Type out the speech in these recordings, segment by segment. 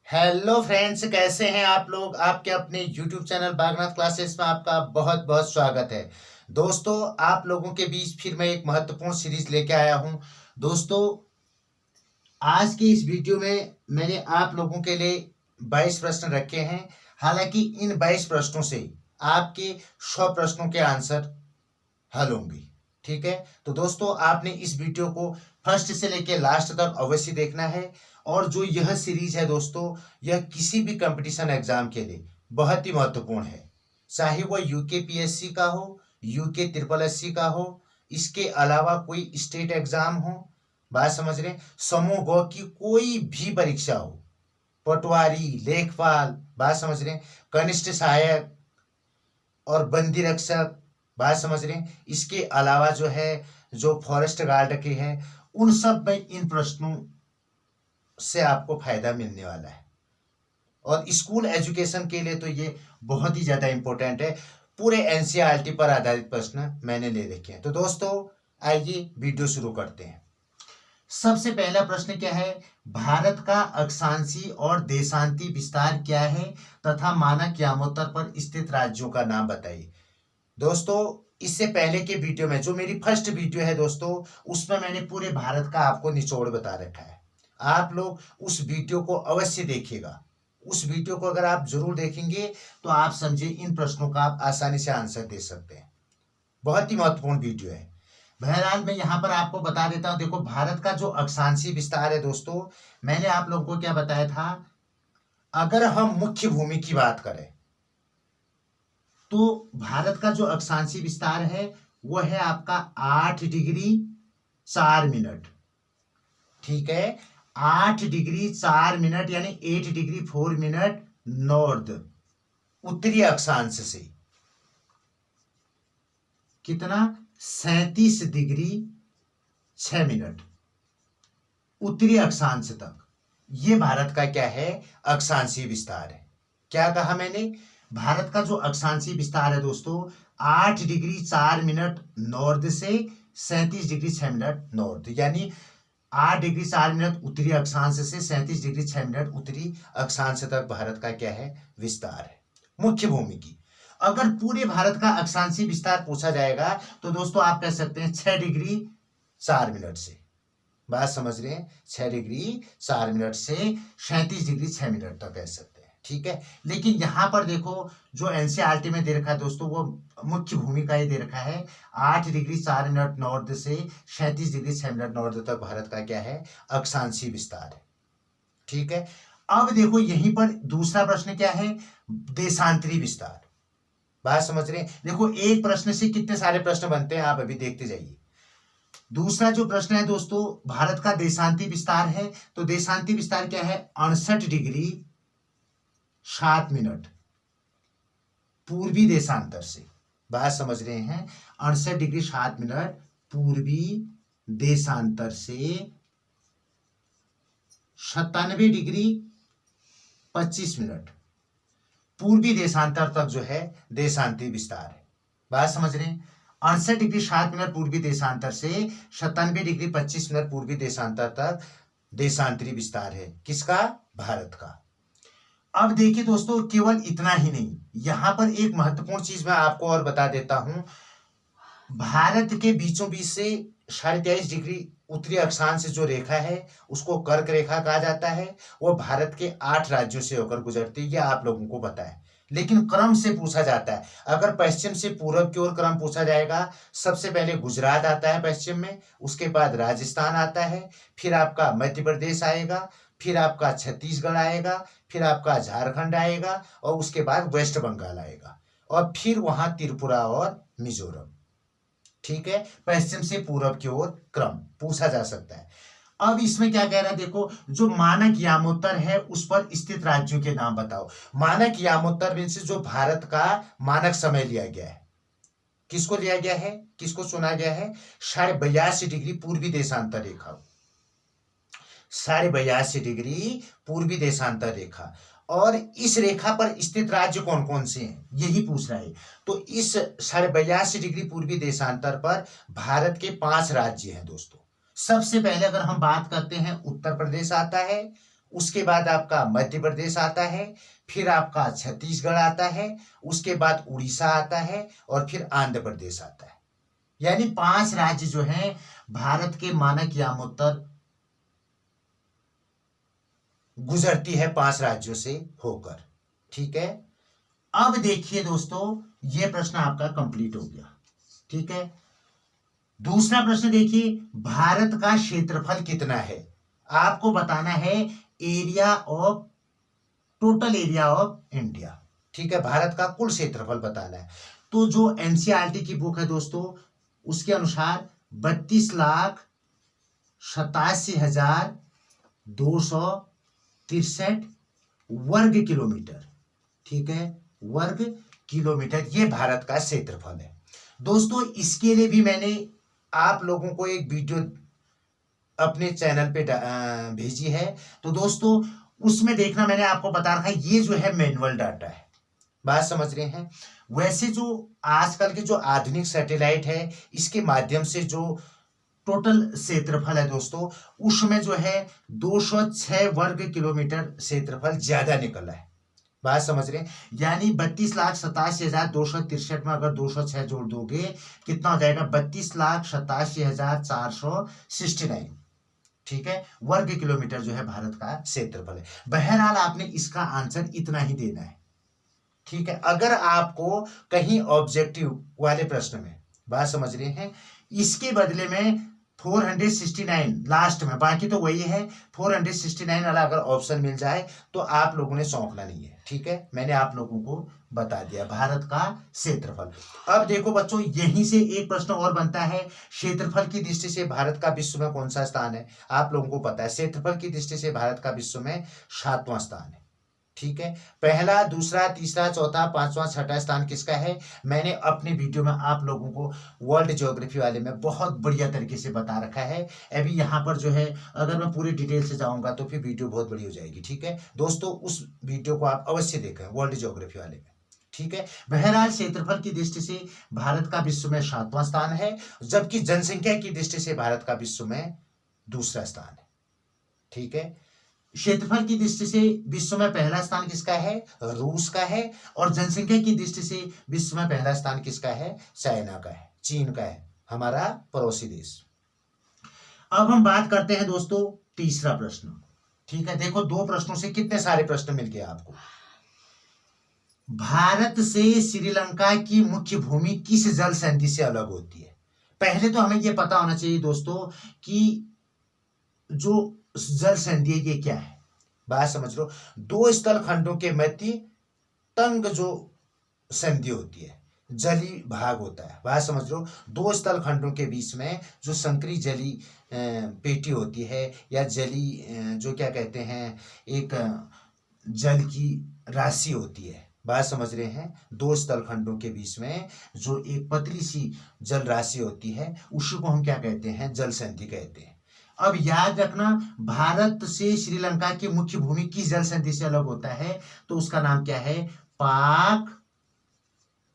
Hello friends, कैसे हैं आप लोग। आपके अपने यूट्यूब चैनल बागनाथ क्लासेस में आपका बहुत बहुत स्वागत है। दोस्तों, आप लोगों के बीच फिर मैं एक महत्वपूर्ण सीरीज लेके आया हूं। दोस्तों, आज की इस वीडियो में मैंने आप लोगों के लिए 22 प्रश्न रखे हैं। हालांकि इन 22 प्रश्नों से आपके 100 प्रश्नों के आंसर हल होंगे। ठीक है, तो दोस्तों आपने इस वीडियो को फर्स्ट से लेकर लास्ट तक अवश्य देखना है। और जो यह सीरीज है दोस्तों, यह किसी भी कंपटीशन एग्जाम के लिए बहुत ही महत्वपूर्ण है। चाहे वह यूके पीएससी का हो, यूके ट्रिपल एससी का हो, इसके अलावा कोई स्टेट एग्जाम हो, बात समझ रहे हैं, समूह ग की कोई भी परीक्षा हो, पटवारी, लेखपाल, बात समझ रहे हैं, कनिष्ठ सहायक और बंदी रक्षक, बात समझ रहे हैं, इसके अलावा जो है जो फॉरेस्ट गार्ड के हैं, उन सब में इन प्रश्नों से आपको फायदा मिलने वाला है। और स्कूल एजुकेशन के लिए तो ये बहुत ही ज्यादा इंपॉर्टेंट है। पूरे एनसीईआरटी पर आधारित प्रश्न मैंने ले रखे हैं। तो दोस्तों आइए वीडियो शुरू करते हैं। सबसे पहला प्रश्न क्या है, भारत का अक्षांशी और देशांती विस्तार क्या है तथा मानक यामोत्तर पर स्थित राज्यों का नाम बताइए। दोस्तों, इससे पहले के वीडियो में जो मेरी फर्स्ट वीडियो है दोस्तों, उसमें मैंने पूरे भारत का आपको निचोड़ बता रखा है। आप लोग उस वीडियो को अवश्य देखिएगा। उस वीडियो को अगर आप जरूर देखेंगे तो आप समझिए इन प्रश्नों का आप आसानी से आंसर दे सकते हैं। बहुत ही महत्वपूर्ण वीडियो है। बहरहाल मैं यहाँ पर आपको बता देता हूँ। देखो, भारत का जो अक्षांशीय विस्तार है दोस्तों, मैंने आप लोगों को क्या बताया था, अगर हम मुख्य भूमि की बात करें तो भारत का जो अक्षांशीय विस्तार है वो है आपका 8 डिग्री 4 मिनट। ठीक है, 8 डिग्री 4 मिनट यानी 8 डिग्री 4 मिनट नॉर्थ, उत्तरी अक्षांश से कितना, 37 डिग्री 6 मिनट उत्तरी अक्षांश तक। ये भारत का क्या है, अक्षांशीय विस्तार है। क्या कहा मैंने, भारत का जो अक्षांशीय विस्तार है दोस्तों, 8 डिग्री 4 मिनट नॉर्थ से 37 डिग्री 6 मिनट नॉर्थ, यानी 8 डिग्री 4 मिनट उत्तरी अक्षांश से 37 डिग्री 6 मिनट उत्तरी अक्षांश तक भारत का क्या है, विस्तार है मुख्य भूमि की। अगर पूरे भारत का अक्षांशीय विस्तार पूछा जाएगा तो दोस्तों आप कह सकते हैं 6 डिग्री 4 मिनट से, बात समझ रहे हैं, 6 डिग्री 4 मिनट से 37 डिग्री 6 मिनट तक कह सकते हैं। ठीक है, लेकिन यहां पर देखो जो एनसीईआरटी में दे रखा है दोस्तों, वो मुख्य भूमि का ही दे रखा है, 8 डिग्री 4 मिनट नॉर्थ से 37 डिग्री 6 मिनट नॉर्थ तक भारत का क्या है, अक्षांशीय विस्तार है। ठीक है, अब देखो यहीं पर दूसरा प्रश्न क्या है, देशांतरी विस्तार। बात समझ रहे हैं, देखो एक प्रश्न से कितने सारे प्रश्न बनते हैं, आप अभी देखते जाइए। दूसरा जो प्रश्न है दोस्तों, भारत का देशांती विस्तार है, तो देशांती विस्तार क्या है, 68 डिग्री 7 मिनट पूर्वी देशांतर से। बात समझ रहे हैं, 68 डिग्री 7 मिनट पूर्वी देशांतर से 97 डिग्री 25 मिनट पूर्वी देशांतर तक जो है देशांती विस्तार है। बात समझ रहे हैं, 68 डिग्री 7 मिनट पूर्वी देशांतर से 97 डिग्री 25 मिनट पूर्वी देशांतर तक देशांतरी विस्तार है। किसका, भारत का। अब देखिए दोस्तों, केवल इतना ही नहीं, यहां पर एक महत्वपूर्ण चीज मैं आपको और बता देता हूं। भारत के बीचों बीच से 23.5 डिग्री उत्तरी अक्षांश जो रेखा है उसको कर्क रेखा कहा जाता है। वो भारत के 8 राज्यों से होकर गुजरती है, यह आप लोगों को पता है। लेकिन क्रम से पूछा जाता है, अगर पश्चिम से पूरब की ओर क्रम पूछा जाएगा, सबसे पहले गुजरात आता है पश्चिम में, उसके बाद राजस्थान आता है, फिर आपका मध्य प्रदेश आएगा, फिर आपका छत्तीसगढ़ आएगा, फिर आपका झारखंड आएगा, और उसके बाद वेस्ट बंगाल आएगा, और फिर वहां त्रिपुरा और मिजोरम। ठीक है, पश्चिम से पूरब की ओर क्रम पूछा जा सकता है। अब इसमें क्या कह रहा है, देखो जो मानक यामोत्तर है उस पर स्थित राज्यों के नाम बताओ। मानक यामोत्तर मीन्स जो भारत का मानक समय लिया गया है, किसको लिया गया है, किसको चुना गया है, 82.5 डिग्री पूर्वी देशांतर रेखा, 82.5 डिग्री पूर्वी देशांतर रेखा। और इस रेखा पर स्थित राज्य कौन कौन से हैं, यही पूछ रहा है। तो इस 82.5 डिग्री पूर्वी देशांतर पर भारत के 5 राज्य हैं दोस्तों। सबसे पहले अगर हम बात करते हैं, उत्तर प्रदेश आता है, उसके बाद आपका मध्य प्रदेश आता है, फिर आपका छत्तीसगढ़ आता है, उसके बाद उड़ीसा आता है और फिर आंध्र प्रदेश आता है। यानी 5 राज्य जो हैं भारत के मानक यामोत्तर गुजरती है 5 राज्यों से होकर। ठीक है, अब देखिए दोस्तों, यह प्रश्न आपका कंप्लीट हो गया। ठीक है, दूसरा प्रश्न देखिए, भारत का क्षेत्रफल कितना है? आपको बताना है area of, total area of India. ठीक है, भारत का कुल क्षेत्रफल बताना है। तो जो एनसीईआरटी की बुक है दोस्तों, उसके अनुसार 32,87,263 वर्ग किलोमीटर। ठीक है, वर्ग किलोमीटर ये भारत का क्षेत्रफल है। दोस्तों इसके लिए भी मैंने आप लोगों को एक वीडियो अपने चैनल पे भेजी है। तो दोस्तों उसमें देखना, मैंने आपको बता रखा है, ये जो है मैनुअल डाटा है। बात समझ रहे हैं? वैसे जो आजकल के जो आधुनिक सैटेलाइट है, इसके माध्यम से जो टोटल क्षेत्रफल है दोस्तों, उसमें जो है 206 वर्ग किलोमीटर क्षेत्रफल ज्यादा निकला है। बात समझ रहे हैं? यानी 32,87,263 में अगर 206 जोड़ दोगे कितना हो जाएगा? 32,87,469। ठीक है, वर्ग किलोमीटर जो है भारत का क्षेत्रफल है। बहरहाल आपने इसका आंसर इतना ही देना है। ठीक है, अगर आपको कहीं ऑब्जेक्टिव वाले प्रश्न में, बात समझ रहे हैं, इसके बदले में 469 लास्ट में, बाकी तो वही है, 469 वाला अगर ऑप्शन मिल जाए तो आप लोगों ने सौंपना नहीं है। ठीक है, मैंने आप लोगों को बता दिया भारत का क्षेत्रफल। अब देखो बच्चों, यहीं से एक प्रश्न और बनता है, क्षेत्रफल की दृष्टि से भारत का विश्व में कौन सा स्थान है? आप लोगों को पता है, क्षेत्रफल की दृष्टि से भारत का विश्व में 7वां स्थान है। ठीक है, पहला, दूसरा, तीसरा, चौथा, 5वां, 6ठा स्थान किसका है? मैंने अपने वीडियो में आप लोगों को वर्ल्ड ज्योग्राफी वाले में बहुत बढ़िया तरीके से बता रखा है। अभी यहाँ पर जो है, अगर मैं पूरी डिटेल से जाऊंगा तो फिर वीडियो बहुत बड़ी हो जाएगी। ठीक है दोस्तों, उस वीडियो को आप अवश्य देखें वर्ल्ड ज्योग्राफी वाले में। ठीक है, बहरहाल क्षेत्रफल की दृष्टि से भारत का विश्व में 7वां स्थान है, जबकि जनसंख्या की दृष्टि से भारत का विश्व में दूसरा स्थान है। ठीक है, क्षेत्रफल की दृष्टि से विश्व में पहला स्थान किसका है? रूस का है। और जनसंख्या की दृष्टि से विश्व में पहला स्थान किसका है? चाइना का है, चीन का है, हमारा पड़ोसी देश। अब हम बात करते हैं दोस्तों तीसरा प्रश्न। ठीक है, देखो 2 प्रश्नों से कितने सारे प्रश्न मिल गए आपको। भारत से श्रीलंका की मुख्य भूमि किस जल संधि से अलग होती है? पहले तो हमें यह पता होना चाहिए दोस्तों कि जो जल संधि ये क्या है। बात समझ लो, 2 स्थल खंडों के मध्य तंग जो संधि होती है, जली भाग होता है। बात समझ लो, 2 स्थल खंडों के बीच में जो संकरी जली पेटी होती है, या जली जो क्या कहते हैं, एक जल की राशि होती है। बात समझ रहे हैं? 2 स्थल खंडों के बीच में जो एक पतली सी जल राशि होती है, उसी को हम क्या कहते हैं? जल संधि कहते हैं। अब याद रखना, भारत से श्रीलंका की मुख्य भूमि किस जल संधि से अलग होता है? तो उसका नाम क्या है? पाक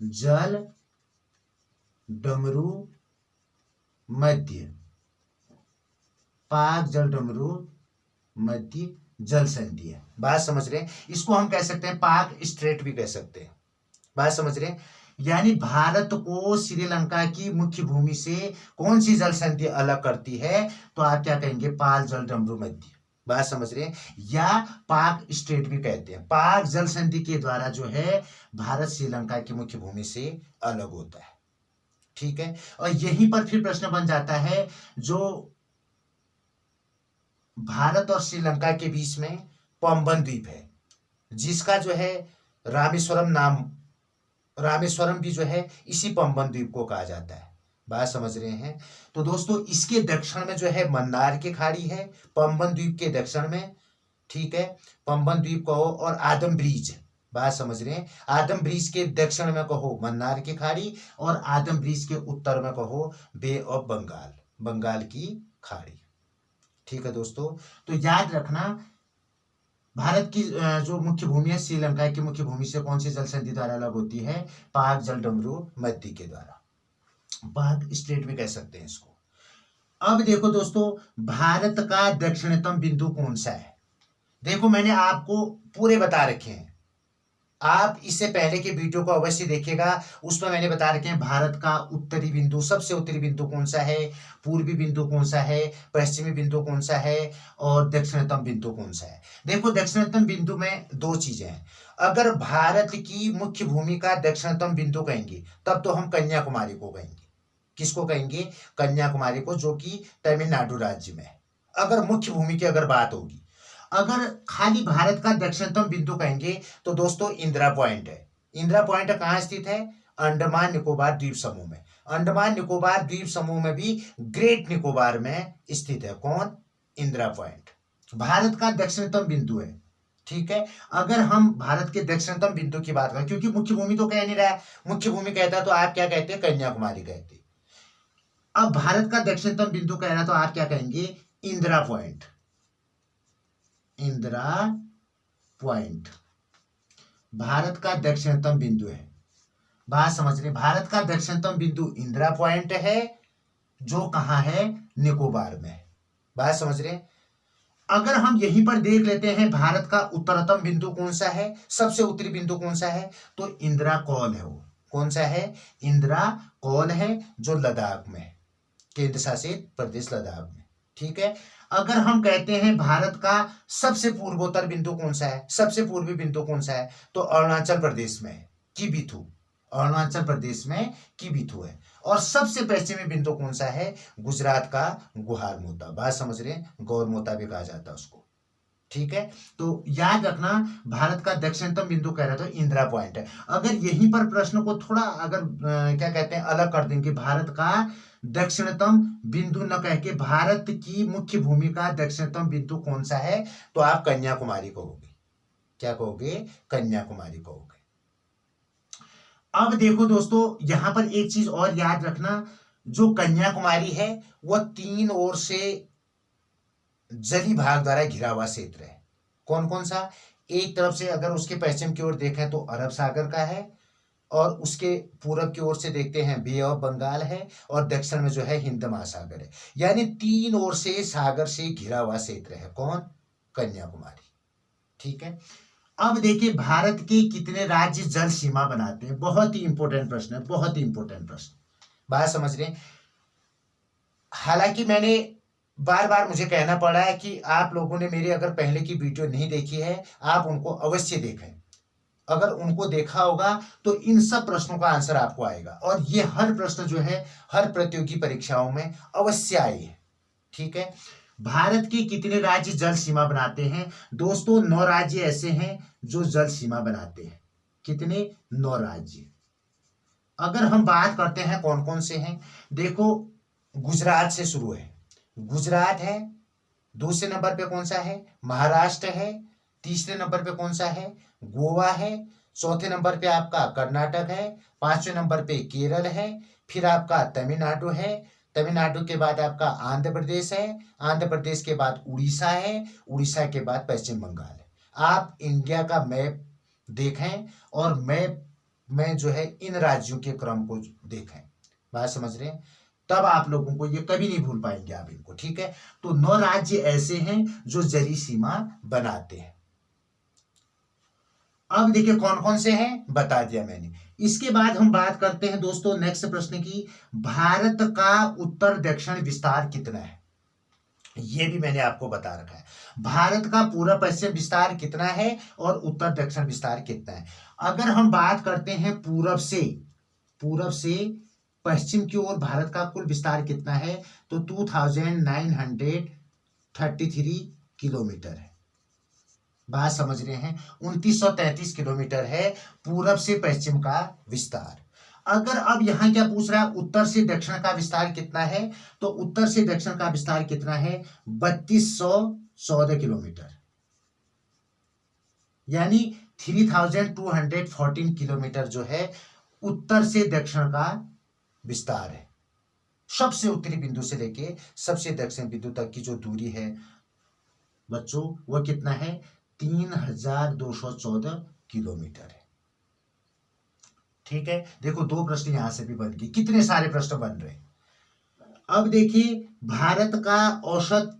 जल डमरू मध्य, पाक जल डमरू मध्य जल संधि है। बात समझ रहे हैं? इसको हम कह सकते हैं पाक स्ट्रेट भी कह सकते हैं। बात समझ रहे हैं? यानी भारत को श्रीलंका की मुख्य भूमि से कौन सी जल संधि अलग करती है? तो आप क्या कहेंगे? पाक जल डमरू मध्य। बात समझ रहे हैं? या पाक स्ट्रेट भी कहते हैं। पाक जल संधि के द्वारा जो है भारत श्रीलंका की मुख्य भूमि से अलग होता है। ठीक है, और यहीं पर फिर प्रश्न बन जाता है, जो भारत और श्रीलंका के बीच में पंबन द्वीप है, जिसका जो है रामेश्वरम नाम, रामेश्वरम भी जो है इसी पंबन द्वीप को कहा जाता है। बात समझ रहे हैं? तो दोस्तों इसके दक्षिण में जो है मन्नार की खाड़ी है, पंबन द्वीप के दक्षिण में। ठीक है, पंबन द्वीप कहो और आदम ब्रिज। बात समझ रहे हैं? आदम ब्रिज के दक्षिण में कहो मन्नार की खाड़ी, और आदम ब्रिज के उत्तर में कहो बे ऑफ बंगाल, बंगाल की खाड़ी। ठीक है दोस्तों, तो याद रखना, भारत की जो मुख्य भूमि है श्रीलंका की मुख्य भूमि से कौन सी जल संधि द्वारा अलग होती है? पाक जल डमरू मध्य के द्वारा, पाक स्ट्रेट भी कह सकते हैं इसको। अब देखो दोस्तों, भारत का दक्षिणतम बिंदु कौन सा है? देखो मैंने आपको पूरे बता रखे हैं, आप इससे पहले के वीडियो को अवश्य देखिएगा। उसमें मैंने बता रखे हैं भारत का उत्तरी बिंदु, सबसे उत्तरी बिंदु कौन सा है, पूर्वी बिंदु कौन सा है, पश्चिमी बिंदु कौन सा है और दक्षिणतम बिंदु कौन सा है। देखो दक्षिणतम बिंदु में दो चीजें हैं। अगर भारत की मुख्य भूमि का दक्षिणतम बिंदु कहेंगे तब तो हम कन्याकुमारी को कहेंगे। किसको कहेंगे? कन्याकुमारी को, जो कि तमिलनाडु राज्य में है। अगर मुख्य भूमि की अगर बात होगी, अगर खाली भारत का दक्षिणतम बिंदु कहेंगे तो दोस्तों इंदिरा पॉइंट है। इंदिरा पॉइंट कहाँ स्थित है? अंडमान निकोबार द्वीप समूह में। अंडमान निकोबार द्वीप समूह में भी ग्रेट निकोबार में स्थित है। कौन? इंदिरा पॉइंट भारत का दक्षिणतम बिंदु है। ठीक है, अगर हम भारत के दक्षिणतम बिंदु की बात करें, क्योंकि मुख्य भूमि तो कह नहीं रहा है, मुख्य भूमि कहता है तो आप क्या कहते हैं? कन्याकुमारी कहते हैं। अब भारत का दक्षिणतम बिंदु कह रहा है तो आप क्या कहेंगे? इंदिरा पॉइंट। इंदिरा पॉइंट भारत का दक्षिणतम बिंदु है। बात समझ रहे? भारत का दक्षिणतम बिंदु इंदिरा पॉइंट है, जो कहां है? निकोबार में। बात समझ रहे? अगर हम यहीं पर देख लेते हैं भारत का उत्तरतम बिंदु कौन सा है, सबसे उत्तरी बिंदु कौन सा है, तो इंदिरा कौल है। वो कौन सा है? इंदिरा कौल है, जो लद्दाख में, केंद्र शासित प्रदेश लद्दाख में। ठीक है, अगर हम कहते हैं भारत का सबसे पूर्वोत्तर बिंदु कौन सा है, सबसे पूर्वी बिंदु कौन सा है, तो अरुणाचल प्रदेश में है, किबिथु। अरुणाचल प्रदेश में किबिथु है। और सबसे पश्चिमी बिंदु कौन सा है? गुजरात का गुहारमोता। बात समझ रहे हैं? गौरमोता भी कहा जाता है उसको। ठीक है, तो याद रखना भारत का दक्षिणतम बिंदु कह रहा था इंदिरा पॉइंट है। अगर यहीं पर प्रश्न को थोड़ा अगर क्या कहते हैं अलग कर देंगे, भारत का दक्षिणतम बिंदु न कह के भारत की मुख्य भूमि का दक्षिणतम बिंदु कौन सा है, तो आप कन्याकुमारी कहोगे। क्या कहोगे? कन्याकुमारी कहोगे। अब देखो दोस्तों, यहां पर एक चीज और याद रखना, जो कन्याकुमारी है वह तीन ओर से जली भाग द्वारा घिरा हुआ क्षेत्र है। कौन कौन सा? एक तरफ से अगर उसके पश्चिम की ओर देखें तो अरब सागर का है, और उसके पूरब की ओर से देखते हैं बे ऑफ बंगाल है, और दक्षिण में जो है हिंद महासागर है। यानी तीन ओर से सागर से घिरा हुआ क्षेत्र है। कौन? कन्याकुमारी। ठीक है, अब देखिए भारत के कितने राज्य जल सीमा बनाते हैं? बहुत ही इंपॉर्टेंट प्रश्न है, बहुत ही इंपॉर्टेंट प्रश्न। बात समझ रहे हैं? हालांकि मैंने बार बार मुझे कहना पड़ा है कि आप लोगों ने मेरी अगर पहले की वीडियो नहीं देखी है, आप उनको अवश्य देखें। अगर उनको देखा होगा तो इन सब प्रश्नों का आंसर आपको आएगा, और ये हर प्रश्न जो है हर प्रतियोगी परीक्षाओं में अवश्य आए हैं। ठीक है, भारत के कितने राज्य जल सीमा बनाते हैं? दोस्तों 9 राज्य ऐसे हैं जो जल सीमा बनाते हैं। कितने? 9 राज्य। अगर हम बात करते हैं कौन कौन से हैं, देखो गुजरात से शुरू है। गुजरात है, दूसरे नंबर पे कौन सा है? महाराष्ट्र है, तीसरे नंबर पे कौन सा है? गोवा है, चौथे नंबर पे आपका कर्नाटक है, पांचवें नंबर पे केरल है, फिर आपका तमिलनाडु है, तमिलनाडु के बाद आपका आंध्र प्रदेश है, आंध्र प्रदेश के बाद उड़ीसा है, उड़ीसा के बाद पश्चिम बंगाल है। आप इंडिया का मैप देखें और मैप में जो है इन राज्यों के क्रम को देखें। बात समझ रहे हैं? तब आप लोगों को ये कभी नहीं भूल पाएंगे आप इनको। ठीक है, तो 9 राज्य ऐसे हैं जो जली सीमा बनाते हैं। अब देखिए कौन कौन से हैं, बता दिया मैंने। इसके बाद हम बात करते हैं दोस्तों नेक्स्ट प्रश्न की, भारत का उत्तर दक्षिण विस्तार कितना है? ये भी मैंने आपको बता रखा है। भारत का पूरा पश्चिम विस्तार कितना है और उत्तर दक्षिण विस्तार कितना है। अगर हम बात करते हैं पूरब से पश्चिम की ओर भारत का कुल विस्तार कितना है, तो 2933 किलोमीटर है। बात समझ रहे हैं? 2933 किलोमीटर है पूरब से पश्चिम का विस्तार। अगर अब यहां क्या पूछ रहा है, उत्तर से दक्षिण का विस्तार कितना है, तो उत्तर से दक्षिण का विस्तार कितना है? 3214 किलोमीटर, यानी 3214 किलोमीटर जो है उत्तर से दक्षिण का विस्तार है। सबसे उत्तरी बिंदु से लेके सबसे दक्षिण बिंदु तक की जो दूरी है बच्चों, वह कितना है? 3214 किलोमीटर है। ठीक है, देखो 2 प्रश्न यहां से भी बन गए, कितने सारे प्रश्न बन रहे हैं। अब देखिए भारत का औसत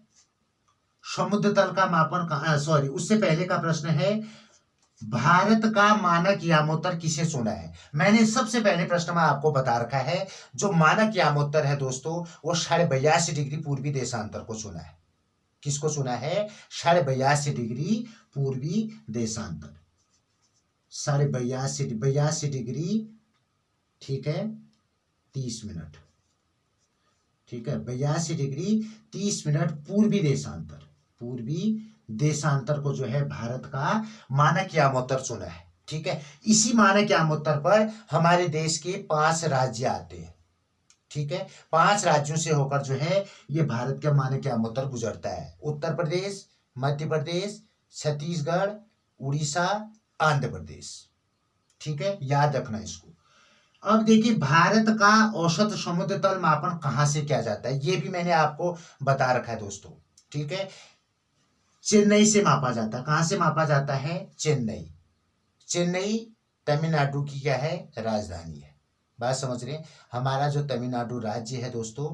समुद्र तल का मापन कहाँ, सॉरी उससे पहले का प्रश्न है, भारत का मानक यामोत्तर किसे चुना है। मैंने सबसे पहले प्रश्न में आपको बता रखा है, जो मानक यामोत्तर है दोस्तों वो 82.5 डिग्री पूर्वी देशांतर को चुना है। किसको चुना है? 82.5 डिग्री पूर्वी देशांतर, 82.5 डिग्री, ठीक है 30 मिनट, ठीक है 82 डिग्री 30 मिनट पूर्वी देशांतर, पूर्वी देशांतर को जो है भारत का मानक यामोत्तर चुना है। ठीक है, इसी मानक यामोत्तर पर हमारे देश के 5 राज्य आते हैं। ठीक है, 5 राज्यों से होकर जो है ये भारत का मानक यामोत्तर गुजरता है। उत्तर प्रदेश, मध्य प्रदेश, छत्तीसगढ़, उड़ीसा, आंध्र प्रदेश। ठीक है, याद रखना इसको। अब देखिए, भारत का औसत समुद्र तल मापन कहां से किया जाता है, ये भी मैंने आपको बता रखा है दोस्तों। ठीक है, चेन्नई से मापा जाता है। कहां से मापा जाता है? चेन्नई। चेन्नई तमिलनाडु की क्या है? राजधानी है। बात समझ रहे हैं? हमारा जो तमिलनाडु राज्य है दोस्तों,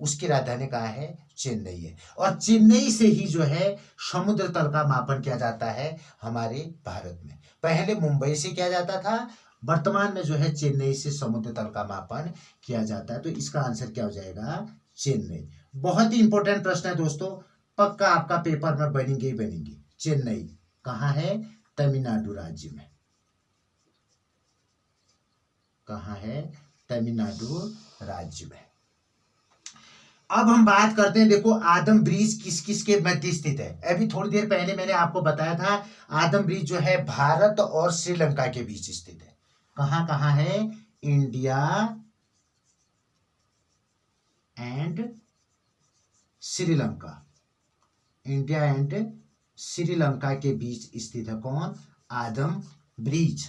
उसकी राजधानी कहाँ है? चेन्नई है। और चेन्नई से ही जो है समुद्र तल का मापन किया जाता है हमारे भारत में। पहले मुंबई से किया जाता था, वर्तमान में जो है चेन्नई से समुद्र तल का मापन किया जाता है। तो इसका आंसर क्या हो जाएगा? चेन्नई। बहुत ही इंपॉर्टेंट प्रश्न है दोस्तों, पक्का आपका पेपर में बनेंगे ही बनेंगे। चेन्नई कहाँ है? तमिलनाडु राज्य में। कहाँ है? तमिलनाडु राज्य में। अब हम बात करते हैं, देखो आदम ब्रिज किस किस के मध्य स्थित है। अभी थोड़ी देर पहले मैंने आपको बताया था, आदम ब्रिज जो है भारत और श्रीलंका के बीच स्थित है। कहाँ कहाँ है? India and Sri Lanka, India and Sri Lanka के बीच स्थित है कौन? आदम ब्रिज।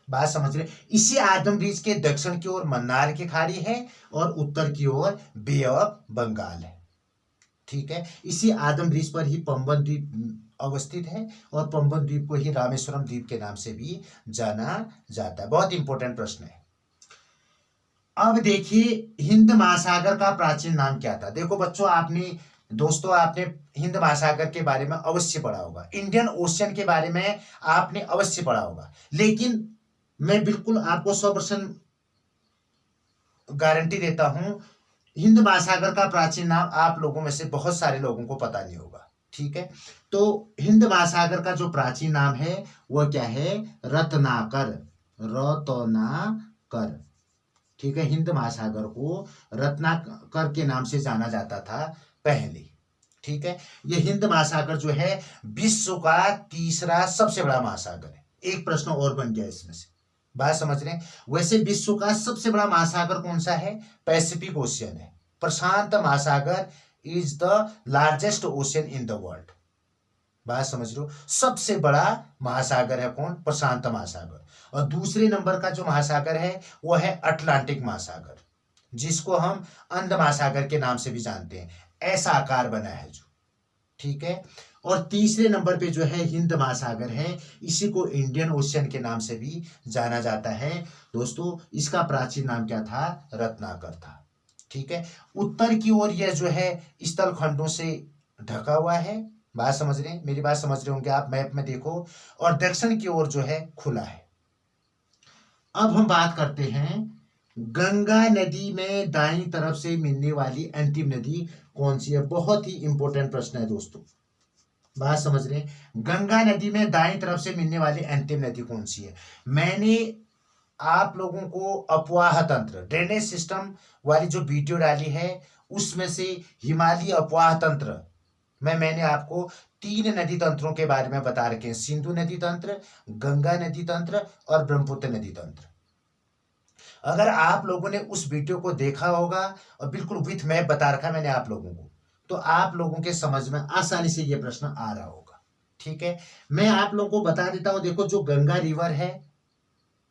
बात समझ रहे? इसी आदम ब्रिज के दक्षिण की ओर मन्नार की खाड़ी है और उत्तर की ओर बे ऑफ बंगाल है। ठीक है, इसी आदम ब्रिज पर ही पंबन द्वीप अवस्थित है और पंबन द्वीप को ही रामेश्वरम द्वीप के नाम से भी जाना जाता है। बहुत इंपॉर्टेंट प्रश्न है। अब देखिए, हिंद महासागर का प्राचीन नाम क्या था? देखो बच्चों, दोस्तों आपने हिंद महासागर के बारे में अवश्य पढ़ा होगा, इंडियन ओशियन के बारे में आपने अवश्य पढ़ा होगा, लेकिन मैं बिल्कुल आपको 100% गारंटी देता हूं, हिंद महासागर का प्राचीन नाम आप लोगों में से बहुत सारे लोगों को पता नहीं होगा। ठीक है, तो हिंद महासागर का जो प्राचीन नाम है वह क्या है? रत्नाकर, रत्नाकर। ठीक है, हिंद महासागर को रत्नाकर के नाम से जाना जाता था पहले। ठीक है, ये हिंद महासागर जो है विश्व का तीसरा सबसे बड़ा महासागर है। एक प्रश्न और बन गया इसमें से। बात समझ रहे हैं? वैसे विश्व का सबसे बड़ा महासागर कौन सा है? पैसिफिक ओशियन है। प्रशांत महासागर is the largest ocean in the world. बात समझ रहे हो? सबसे बड़ा महासागर है कौन? प्रशांत महासागर। और दूसरे नंबर का जो महासागर है वो है अटलांटिक महासागर, जिसको हम अंध महासागर के नाम से भी जानते हैं। ऐसा आकार बना है जो। ठीक है, और तीसरे नंबर पे जो है हिंद महासागर है, इसी को इंडियन ओशियन के नाम से भी जाना जाता है। दोस्तों, इसका प्राचीन नाम क्या था? रत्नाकर था। ठीक है, उत्तर की ओर यह जो है स्थल खंडों से ढका हुआ है। बात समझ रहे हैं? मेरी बात समझ रहे होंगे आप, मैप में देखो। और दक्षिण की ओर जो है खुला है। अब हम बात करते हैं, गंगा नदी में दाईं तरफ से मिलने वाली अंतिम नदी कौन सी है? बहुत ही इंपॉर्टेंट प्रश्न है दोस्तों। बात समझ रहे हैं? गंगा नदी में दाईं तरफ से मिलने वाली अंतिम नदी कौन सी है? मैंने आप लोगों को अपवाह तंत्र, ड्रेनेज सिस्टम वाली जो वीडियो डाली है, उसमें से हिमालय अपवाह तंत्र में मैंने आपको 3 नदी तंत्रों के बारे में बता रखे हैं, सिंधु नदी तंत्र, गंगा नदी तंत्र और ब्रह्मपुत्र नदी तंत्र। अगर आप लोगों ने उस वीडियो को देखा होगा और बिल्कुल विथ मैप बता रखा मैंने आप लोगों को, तो आप लोगों के समझ में आसानी से ये प्रश्न आ रहा होगा। ठीक है, मैं आप लोगों को बता देता हूं। देखो, जो गंगा रिवर है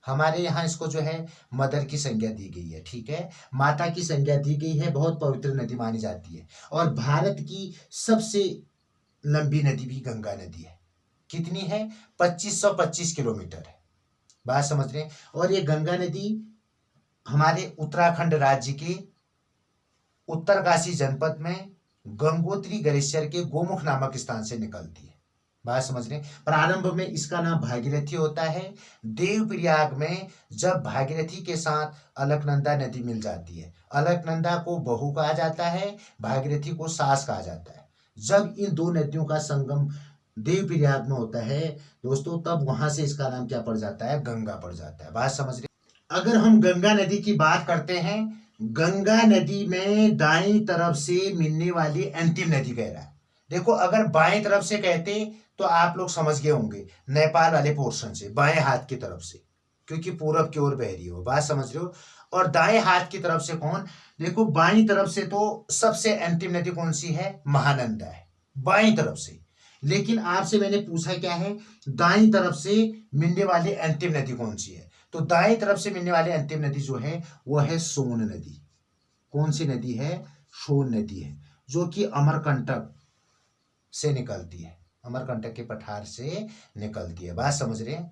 हमारे यहाँ, इसको जो है मदर की संज्ञा दी गई है। ठीक है, माता की संज्ञा दी गई है, बहुत पवित्र नदी मानी जाती है। और भारत की सबसे लंबी नदी भी गंगा नदी है। कितनी है? 2525 किलोमीटर है। बात समझ रहे हैं? और ये गंगा नदी हमारे उत्तराखंड राज्य के उत्तरकाशी जनपद में गंगोत्री ग्लेशियर के गोमुख नामक स्थान से निकलती है। बात समझ रहे हैं। प्रारंभ में इसका नाम भागीरथी होता है। देवप्रयाग में जब भागीरथी के साथ अलकनंदा नदी मिल जाती है, अलकनंदा को बहू कहा जाता है, भागीरथी को सास कहा जाता है। जब इन दो नदियों का संगम देवप्रयाग में होता है दोस्तों, तब वहां से इसका नाम क्या पड़ जाता है, गंगा पड़ जाता है। बात समझ रहे। अगर हम गंगा नदी की बात करते हैं, गंगा नदी में दाईं तरफ से मिलने वाली अंतिम नदी कह रहा है। देखो, अगर बाएं तरफ से कहते तो आप लोग समझ गए होंगे, नेपाल वाले पोर्शन से, बाएं हाथ की तरफ से, क्योंकि पूरब की ओर बह रही हो। बात समझ रहे हो। और दाएं हाथ की तरफ से कौन, देखो बाईं तरफ से तो सबसे अंतिम नदी कौन सी है, महानंदा है, बाईं तरफ से। लेकिन आपसे मैंने पूछा क्या है, दाईं तरफ से मिलने वाली अंतिम नदी कौन सी है। तो दाईं तरफ से मिलने वाली अंतिम नदी जो है वो है सोन नदी। कौन सी नदी है, सोन नदी है, जो कि अमरकंटक से निकलती है, अमरकंटक के पठार से निकलती है। बात समझ रहे हैं।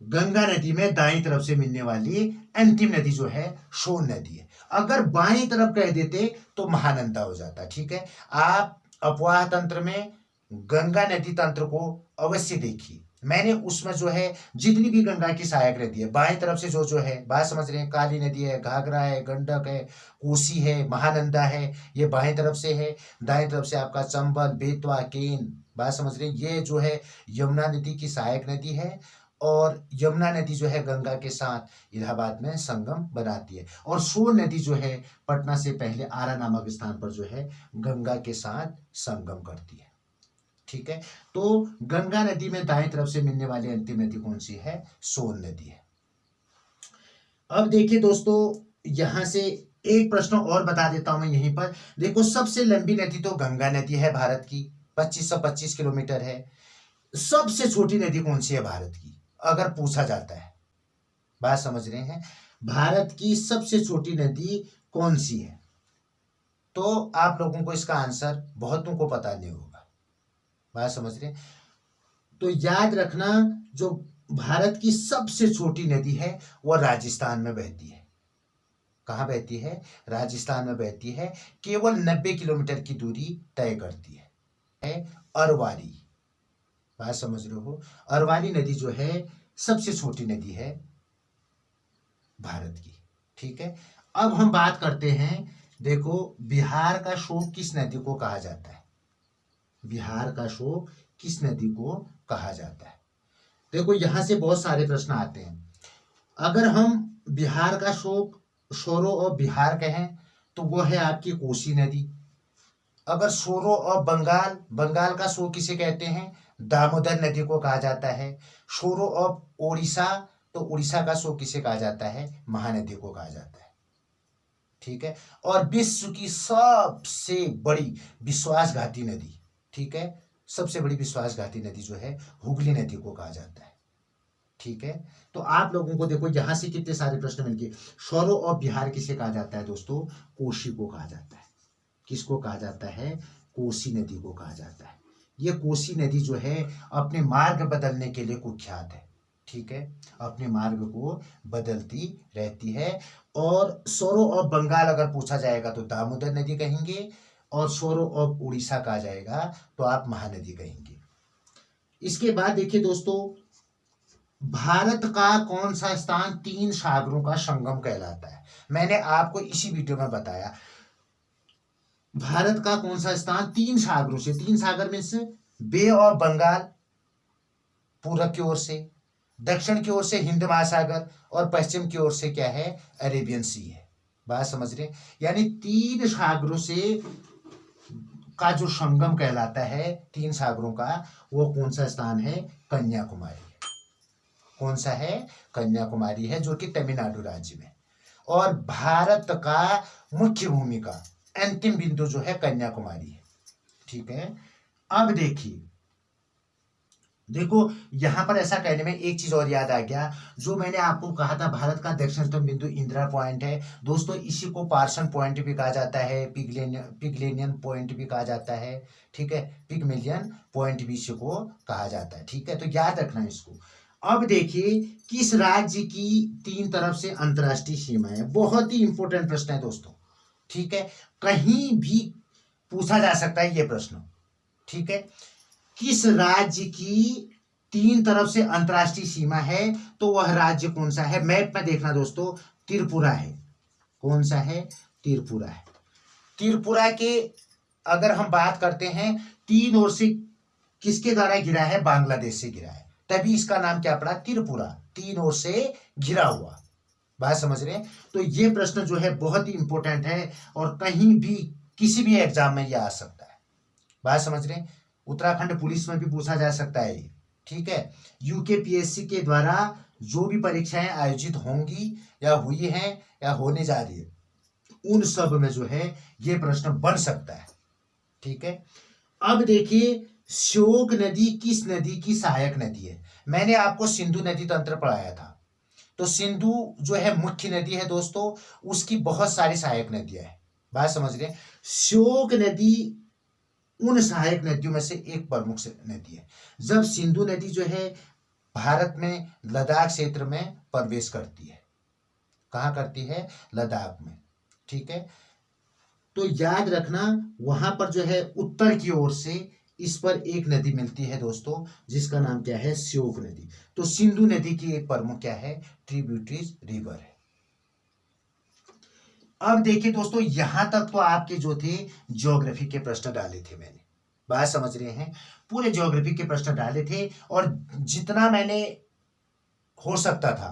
गंगा नदी में दाईं तरफ से मिलने वाली अंतिम नदी जो है सोन नदी है। अगर बाईं तरफ कह देते तो महानंदा हो जाता। ठीक है, आप अपवाह तंत्र में गंगा नदी तंत्र को अवश्य देखिए। मैंने उसमें जो है जितनी भी गंगा की सहायक नदी है बाएं तरफ से जो है, बात समझ रहे हैं, काली नदी है, घाघरा है, गंडक है, कोसी है, महानंदा है, ये बाएं तरफ से है। दाएं तरफ से आपका चंबल, बेतवा, केन, बात समझ रहे हैं, ये जो है यमुना नदी की सहायक नदी है। और यमुना नदी जो है गंगा के साथ इलाहाबाद में संगम बनाती है। और सोन नदी जो है पटना से पहले आरा नामक स्थान पर जो है गंगा के साथ संगम करती है। ठीक है, तो गंगा नदी में दाएं तरफ से मिलने वाली अंतिम नदी कौन सी है, सोन नदी है। अब देखिए दोस्तों, यहां से एक प्रश्न और बता देता हूं मैं यहीं पर। देखो, सबसे लंबी नदी तो गंगा नदी है भारत की, 2525 किलोमीटर है। सबसे छोटी नदी कौन सी है भारत की, अगर पूछा जाता है, बात समझ रहे हैं, भारत की सबसे छोटी नदी कौन सी है, तो आप लोगों को इसका आंसर बहुतों को पता नहीं होगा। बात समझ रहे हैं। तो याद रखना, जो भारत की सबसे छोटी नदी है वह राजस्थान में बहती है। कहाँ बहती है, राजस्थान में बहती है। केवल 90 किलोमीटर की दूरी तय करती है अरवारी। बात समझ रहे हो। अरवारी नदी जो है सबसे छोटी नदी है भारत की। ठीक है, अब हम बात करते हैं। देखो, बिहार का शोक किस नदी को कहा जाता है, बिहार का शोक किस नदी को कहा जाता है। देखो, यहां से बहुत सारे प्रश्न आते हैं। अगर हम बिहार का शोक, शोरो और बिहार कहें तो वो है आपकी कोसी नदी। अगर शोरो और बंगाल, बंगाल का शोक किसे कहते हैं, दामोदर नदी को कहा जाता है। शोरो और ओडिशा, तो उड़ीसा का शोक किसे कहा जाता है, महानदी को कहा जाता है। ठीक है, और विश्व की सबसे बड़ी विश्वासघाती नदी, ठीक है, सबसे बड़ी विश्वासघाती नदी जो है हुगली नदी को कहा जाता है। ठीक है, तो आप लोगों को देखो यहां से कितने सारे प्रश्न मिल गए। सौरो और बिहार किसे कहा जाता है दोस्तों, कोसी को कहा जाता है। किसको कहा जाता है, कोसी नदी को कहा जाता है। ये कोसी नदी जो है अपने मार्ग बदलने के लिए कुख्यात है। ठीक है, अपने मार्ग को बदलती रहती है। और सौरो और बंगाल अगर पूछा जाएगा तो दामोदर नदी कहेंगे, और सौरो और उड़ीसा कहा जाएगा तो आप महानदी कहेंगे। इसके बाद देखिए दोस्तों, भारत का कौन सा स्थान 3 सागरों का संगम कहलाता है। मैंने आपको इसी वीडियो में बताया, भारत का कौन सा स्थान 3 सागरों से, 3 सागर में से बे ऑफ बंगाल पूरब की ओर से, दक्षिण की ओर से हिंद महासागर, और पश्चिम की ओर से क्या है, अरेबियन सी है। बात समझ रहे, यानी 3 सागरों से का जो संगम कहलाता है, 3 सागरों का, वो कौन सा स्थान है, कन्याकुमारी। कौन सा है, कन्याकुमारी है, जो कि तमिलनाडु राज्य में। और भारत का मुख्य भूमि का अंतिम बिंदु जो है कन्याकुमारी है। ठीक है, अब देखिए, देखो यहां पर ऐसा कहने में एक चीज और याद आ गया, जो मैंने आपको कहा था भारत का दक्षिणतम बिंदु इंदिरा पॉइंट है दोस्तों। इसी को पार्सन पॉइंट भी कहा जाता है, पिगलेनियन पॉइंट भी कहा जाता है। ठीक है, पिगमेलियन पॉइंट भी इसी को कहा जाता है। ठीक है, तो याद रखना इसको। अब देखिए, किस राज्य की 3 तरफ से अंतरराष्ट्रीय सीमा है, बहुत ही इंपॉर्टेंट प्रश्न है दोस्तों। ठीक है, कहीं भी पूछा जा सकता है ये प्रश्न, ठीक है। किस राज्य की 3 तरफ से अंतरराष्ट्रीय सीमा है, तो वह राज्य कौन सा है? मैप में देखना दोस्तों, त्रिपुरा है। कौन सा है? त्रिपुरा है। त्रिपुरा के अगर हम बात करते हैं, 3 ओर से किसके द्वारा घिरा है? बांग्लादेश से घिरा है, तभी इसका नाम क्या पड़ा? त्रिपुरा, 3 ओर से घिरा हुआ। बात समझ रहे हैं? तो ये प्रश्न जो है बहुत ही इंपॉर्टेंट है और कहीं भी किसी भी एग्जाम में ये आ सकता है। बात समझ रहे हैं? उत्तराखंड पुलिस में भी पूछा जा सकता है ये, ठीक है। यूकेपीएससी के द्वारा जो भी परीक्षाएं आयोजित होंगी या हुई हैं या होने जा रही है, उन सब में जो है ये प्रश्न बन सकता है, ठीक है। अब देखिए, श्योक नदी किस नदी की सहायक नदी है? मैंने आपको सिंधु नदी तंत्र पढ़ाया था। तो सिंधु जो है मुख्य नदी है दोस्तों, उसकी बहुत सारी सहायक नदियां हैं। बात समझ रहे हैं? श्योक नदी उन सहायक नदियों में से एक प्रमुख नदी है। जब सिंधु नदी जो है भारत में लद्दाख क्षेत्र में प्रवेश करती है, कहाँ करती है? लद्दाख में, ठीक है। तो याद रखना, वहां पर जो है उत्तर की ओर से इस पर एक नदी मिलती है दोस्तों, जिसका नाम क्या है? श्योक नदी। तो सिंधु नदी की एक प्रमुख क्या है? ट्रिब्यूटरीज रिवर है। अब देखिए दोस्तों, यहां तक तो आपके जो थे ज्योग्राफी के प्रश्न डाले थे मैंने। बात समझ रहे हैं? पूरे ज्योग्राफी के प्रश्न डाले थे और जितना मैंने हो सकता था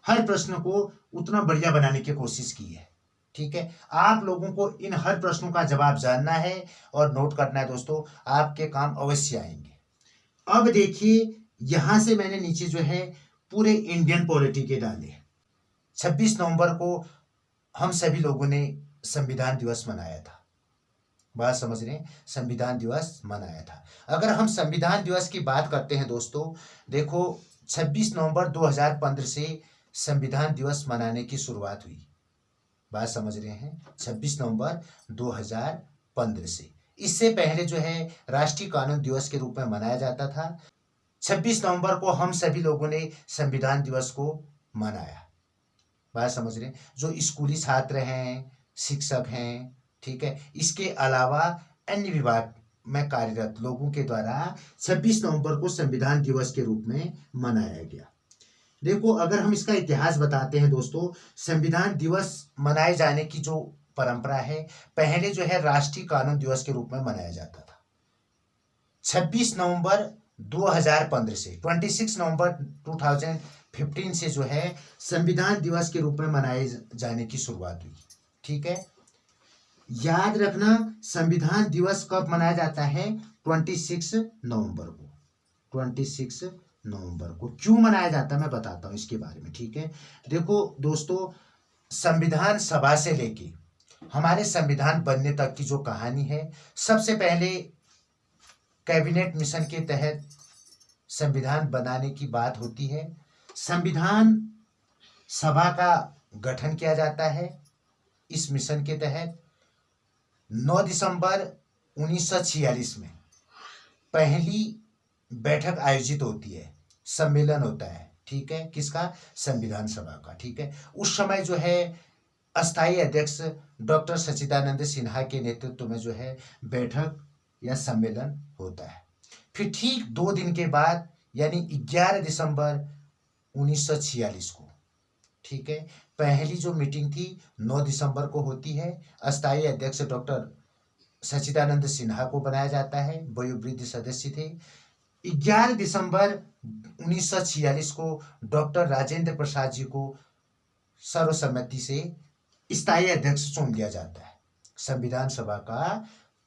हर प्रश्न को उतना बढ़िया बनाने की कोशिश की है, ठीक है। आप लोगों को इन हर प्रश्नों का जवाब जानना है और नोट करना है दोस्तों, आपके काम अवश्य आएंगे। अब देखिए, यहां से मैंने नीचे जो है पूरे इंडियन पॉलिटी के डाले। 26 नवंबर को हम सभी लोगों ने संविधान दिवस मनाया था। बात समझ रहे हैं? संविधान दिवस मनाया था। अगर हम संविधान दिवस की बात करते हैं दोस्तों, देखो 26 नवंबर 2015 से संविधान दिवस मनाने की शुरुआत हुई। बात समझ रहे हैं? 26 नवंबर 2015 से। इससे पहले जो है राष्ट्रीय कानून दिवस के रूप में मनाया जाता था। 26 नवंबर को हम सभी लोगों ने संविधान दिवस को मनाया। बात समझ रहे हैं? जो स्कूली छात्र हैं, शिक्षक हैं, ठीक है, इसके अलावा अन्य विभाग में कार्यरत लोगों के द्वारा 26 नवंबर को संविधान दिवस के रूप में मनाया गया। देखो, अगर हम इसका इतिहास बताते हैं दोस्तों, संविधान दिवस मनाए जाने की जो परंपरा है, पहले जो है राष्ट्रीय कानून दिवस के रूप में मनाया जाता था। 26 नवंबर 2015 से 26 नवंबर 2015 से जो है संविधान दिवस के रूप में मनाए जाने की शुरुआत हुई, ठीक है। याद रखना, संविधान दिवस कब मनाया जाता है? 26 नवंबर को। 26 नवंबर को क्यों मनाया जाता है मैं बताता हूं इसके बारे में, ठीक है। देखो दोस्तों, संविधान सभा से लेके हमारे संविधान बनने तक की जो कहानी है, सबसे पहले कैबिनेट मिशन के तहत संविधान बनाने की बात होती है। संविधान सभा का गठन किया जाता है। इस मिशन के तहत 9 दिसंबर 1946 में पहली बैठक आयोजित होती है, सम्मेलन होता है, ठीक है, किसका? संविधान सभा का, ठीक है। उस समय जो है अस्थायी अध्यक्ष डॉक्टर सच्चिदानंद सिन्हा के नेतृत्व में जो है बैठक या सम्मेलन होता है। फिर ठीक 2 दिन के बाद यानी 11 दिसंबर 1946 को, ठीक है, पहली जो मीटिंग थी 9 दिसंबर को होती है। अस्थायी अध्यक्ष डॉक्टर सच्चिदानंद सिन्हा को बनाया जाता है, वयोवृद्ध सदस्य थे। 11 दिसंबर 1946 को डॉक्टर राजेंद्र प्रसाद जी को सर्वसम्मति से स्थायी अध्यक्ष चुन लिया जाता है। संविधान सभा का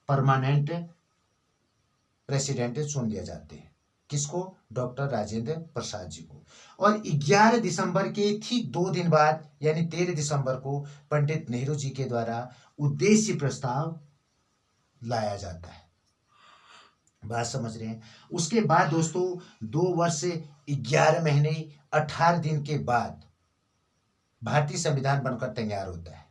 परमानेंट प्रेसिडेंट चुन लिया जाते हैं। किसको? डॉक्टर राजेंद्र प्रसाद जी को। और 11 दिसंबर के ठीक 2 दिन बाद यानी 13 दिसंबर को पंडित नेहरू जी के द्वारा उद्देश्य प्रस्ताव लाया जाता है। बात समझ रहे हैं? उसके बाद दोस्तों 2 वर्ष 11 महीने 18 दिन के बाद भारतीय संविधान बनकर तैयार होता है,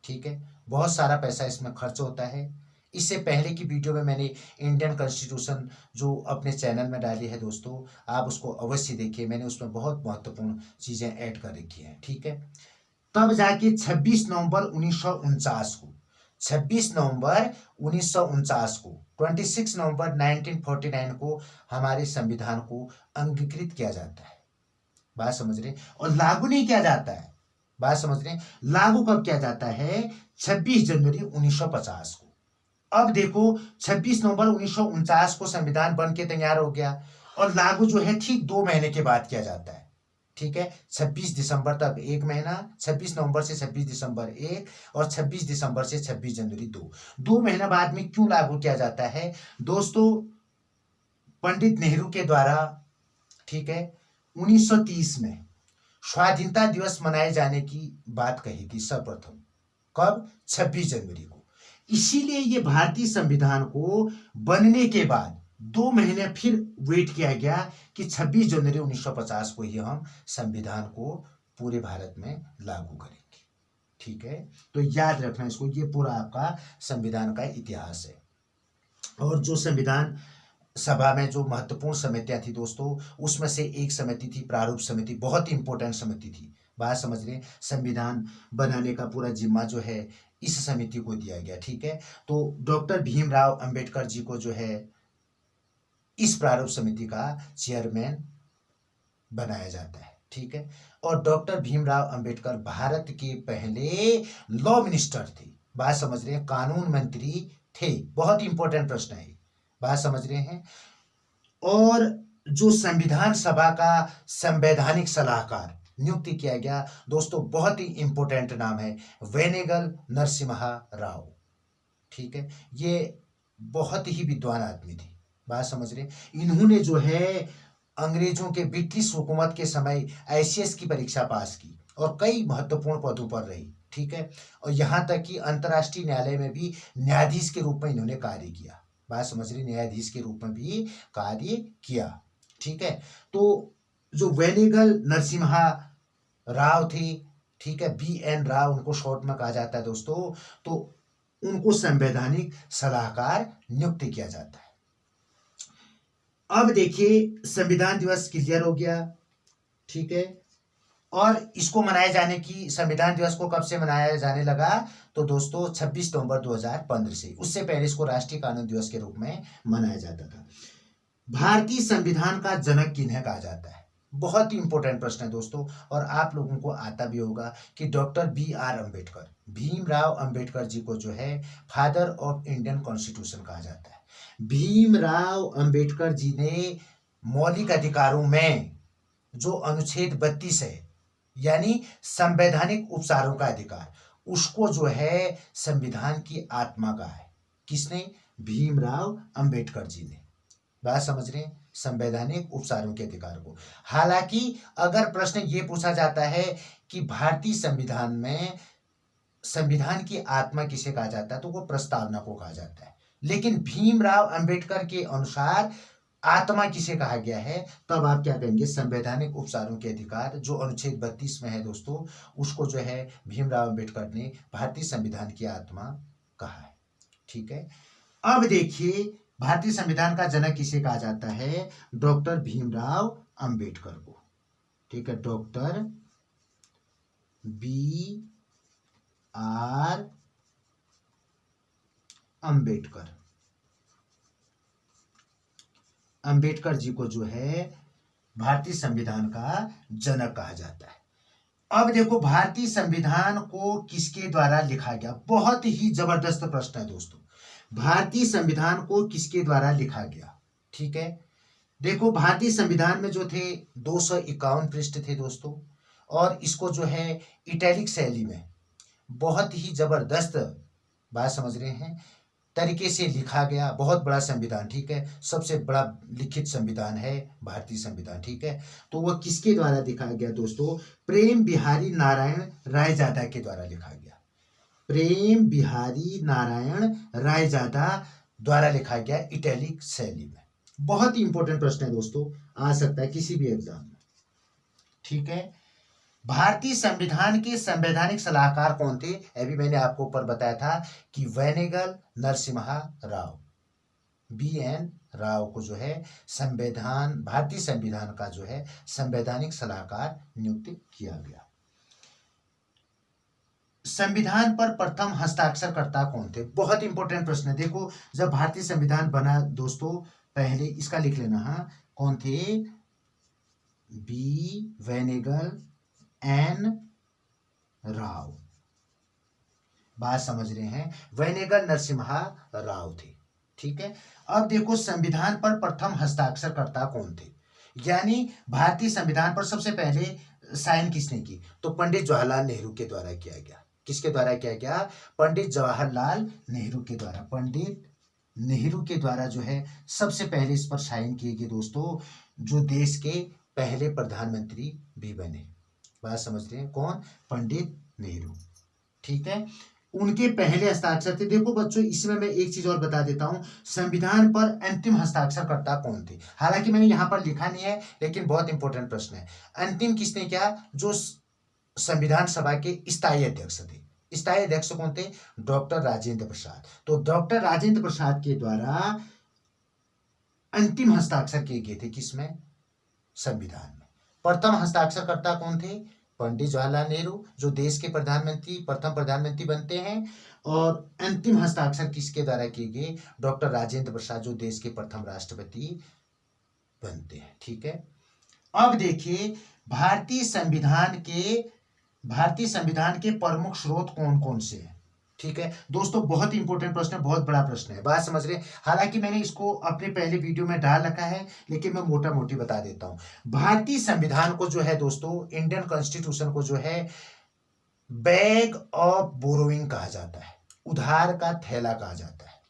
ठीक है। बहुत सारा पैसा इसमें खर्च होता है। इससे पहले की वीडियो में मैंने इंडियन कॉन्स्टिट्यूशन जो अपने चैनल में डाली है दोस्तों, आप उसको अवश्य देखिए, मैंने उसमें बहुत महत्वपूर्ण चीज़ें ऐड कर रखी हैं, ठीक है। तब जाके 26 नवंबर 1949 को 26 नवंबर 1949 को, 26 नवंबर 1949 को हमारे संविधान को अंगीकृत किया जाता है। बात समझ रहे हैं? और लागू नहीं किया जाता है, बात समझ रहे हैं? लागू कब किया जाता है? 26 जनवरी 1950 को। अब देखो 26 नवंबर 1949 को संविधान बन के तैयार हो गया और लागू जो है ठीक 2 महीने के बाद किया जाता है। ठीक है, 26 दिसंबर तक 1 महीना, 26 नवंबर से 26 दिसंबर 1 और 26 दिसंबर से 26 जनवरी 2 महीना बाद में क्यों लागू किया जाता है दोस्तों? पंडित नेहरू के द्वारा, ठीक है, 1930 में स्वाधीनता दिवस मनाए जाने की बात कही थी सर्वप्रथम। कब? 26 जनवरी को। इसीलिए ये भारतीय संविधान को बनने के बाद 2 महीने फिर वेट किया गया कि 26 जनवरी 1950 को ही हम संविधान को पूरे भारत में लागू करेंगे। ठीक है, तो याद रखना इसको, ये पूरा आपका संविधान का इतिहास है। और जो संविधान सभा में जो महत्वपूर्ण समितियां थी दोस्तों, उसमें से एक समिति थी प्रारूप समिति, बहुत ही इंपॉर्टेंट समिति थी। बात समझ रहे हैं? संविधान बनाने का पूरा जिम्मा जो है इस समिति को दिया गया। ठीक है, तो डॉक्टर भीमराव अंबेडकर जी को जो है इस प्रारूप समिति का चेयरमैन बनाया जाता है। ठीक है, और डॉक्टर भीमराव अंबेडकर भारत के पहले लॉ मिनिस्टर थे। बात समझ रहे हैं? कानून मंत्री थे। बहुत इंपॉर्टेंट प्रश्न है, बात समझ रहे हैं? और जो संविधान सभा का संवैधानिक सलाहकार नियुक्त किया गया दोस्तों, बहुत ही इंपॉर्टेंट नाम है, वेनेगल नरसिम्हा राव। ठीक है, ये बहुत ही विद्वान आदमी थे। बात समझ रहे हैं? इन्होंने जो है अंग्रेजों के ब्रिटिश हुकूमत के समय आईसीएस की परीक्षा पास की और कई महत्वपूर्ण पदों पर रही। ठीक है, और यहाँ तक कि अंतर्राष्ट्रीय न्यायालय में भी न्यायाधीश के रूप में इन्होंने कार्य किया। बात समझ रही? न्यायाधीश के रूप में भी कार्य किया। ठीक है, तो जो वेनेगल नरसिम्हा राव थे, ठीक है, BN राव उनको शॉर्ट में कहा जाता है दोस्तों, तो उनको संवैधानिक सलाहकार नियुक्त किया जाता है। अब देखिए संविधान दिवस क्लियर हो गया। ठीक है, और इसको मनाए जाने की, संविधान दिवस को कब से मनाया जाने लगा तो दोस्तों 26 नवंबर 2015 से। उससे पहले इसको राष्ट्रीय कानून दिवस के रूप में मनाया जाता था। भारतीय संविधान का जनक किन्हें कहा जाता है? बहुत ही इंपॉर्टेंट प्रश्न है दोस्तों, और आप लोगों को आता भी होगा कि डॉक्टर BR अम्बेडकर, भीमराव अंबेडकर जी को जो है फादर ऑफ इंडियन कॉन्स्टिट्यूशन कहा जाता है। भीमराव अंबेडकर जी ने मौलिक अधिकारों में जो अनुच्छेद 32 है, यानी संवैधानिक उपचारों का अधिकार, उसको जो है संविधान की आत्मा कहा है। किसने? भीमराव अंबेडकर जी ने। बात समझ रहे हैं? संवैधानिक उपचारों के अधिकार को। हालांकि अगर प्रश्न ये पूछा जाता है कि भारतीय संविधान में संविधान की आत्मा किसे कहा जाता है, तो वो प्रस्तावना को कहा जाता है। लेकिन भीमराव अंबेडकर के अनुसार आत्मा किसे कहा गया है, तब आप क्या कहेंगे? संवैधानिक उपचारों के अधिकार जो अनुच्छेद 32 में है दोस्तों, उसको जो है भीमराव अंबेडकर ने भारतीय संविधान की आत्मा कहा है। ठीक है, अब देखिए भारतीय संविधान का जनक किसे कहा जाता है? डॉक्टर भीमराव अंबेडकर को। ठीक है, डॉक्टर BR अंबेडकर, अंबेडकर जी को जो है भारतीय संविधान का जनक कहा जाता है। अब देखो भारतीय संविधान को किसके द्वारा लिखा गया? बहुत ही जबरदस्त प्रश्न है दोस्तों। भारतीय संविधान को किसके द्वारा लिखा गया? ठीक है, देखो भारतीय संविधान में जो थे 251 पृष्ठ थे दोस्तों, और इसको जो है इटैलिक शैली में बहुत ही जबरदस्त, बात समझ रहे हैं, तरीके से लिखा गया। बहुत बड़ा संविधान, ठीक है, सबसे बड़ा लिखित संविधान है भारतीय संविधान। ठीक है, तो वह किसके द्वारा लिखा गया दोस्तों? प्रेम बिहारी नारायण रायजादा के द्वारा लिखा गया। प्रेम बिहारी नारायण रायजादा द्वारा लिखा गया इटैलिक शैली में। बहुत ही इंपॉर्टेंट प्रश्न है दोस्तों, आ सकता है किसी भी एग्जाम में। ठीक है, भारतीय संविधान के संवैधानिक सलाहकार कौन थे? अभी मैंने आपको ऊपर बताया था कि वेनेगल नरसिम्हा राव, BN राव को जो है संविधान, भारतीय संविधान का जो है संवैधानिक सलाहकार नियुक्त किया गया। संविधान पर प्रथम हस्ताक्षरकर्ता कौन थे? बहुत इंपॉर्टेंट प्रश्न है। देखो, जब भारतीय संविधान बना दोस्तों, पहले इसका लिख लेना, हाँ, कौन थे? B Benegal N Rau. बात समझ रहे हैं? वेनेगल नरसिम्हा राव थे। ठीक है। अब देखो, संविधान पर प्रथम हस्ताक्षरकर्ता कौन थे, यानी भारतीय संविधान पर सबसे पहले साइन किसने की? तो पंडित जवाहरलाल नेहरू के द्वारा किया गया। किसके द्वारा किया गया? पंडित जवाहरलाल नेहरू के द्वारा। पंडित नेहरू के द्वारा जो है सबसे पहले इस पर साइन किए गए दोस्तों, जो देश के पहले प्रधानमंत्री भी बने। बात समझ रहे हैं? कौन? पंडित नेहरू। ठीक है। उनके पहले हस्ताक्षर थे। देखो बच्चों, इसमें मैं एक चीज और बता देता हूं, संविधान पर अंतिम हस्ताक्षरकर्ता कौन थे? हालांकि मैंने यहां पर लिखा नहीं है, लेकिन बहुत इंपॉर्टेंट प्रश्न है। अंतिम किसने किया? जो संविधान सभा के स्थायी अध्यक्ष थे। स्थायी अध्यक्ष कौन थे? डॉक्टर राजेंद्र प्रसाद। तो डॉक्टर राजेंद्र प्रसाद के द्वारा अंतिम हस्ताक्षर किए गए थे। किसमें? संविधान में। प्रथम हस्ताक्षरकर्ता कौन थे? पंडित जवाहरलाल नेहरू, जो देश के प्रथम प्रधानमंत्री बनते हैं। और अंतिम हस्ताक्षर किसके द्वारा किए गए? डॉक्टर राजेंद्र प्रसाद, जो देश के प्रथम राष्ट्रपति बनते हैं। ठीक है। अब देखिए, भारतीय संविधान के प्रमुख स्रोत कौन कौन से हैं? ठीक है दोस्तों, बहुत इंपॉर्टेंट प्रश्न है, बहुत बड़ा प्रश्न है। बात समझ रहे हैं? हालांकि मैंने इसको अपने पहले वीडियो में डाल रखा है, लेकिन मैं मोटा मोटी बता देता हूं। भारतीय संविधान को जो है दोस्तों, इंडियन कॉन्स्टिट्यूशन को जो है बैग ऑफ बोरोइंग कहा जाता है, उधार का थैला कहा जाता है।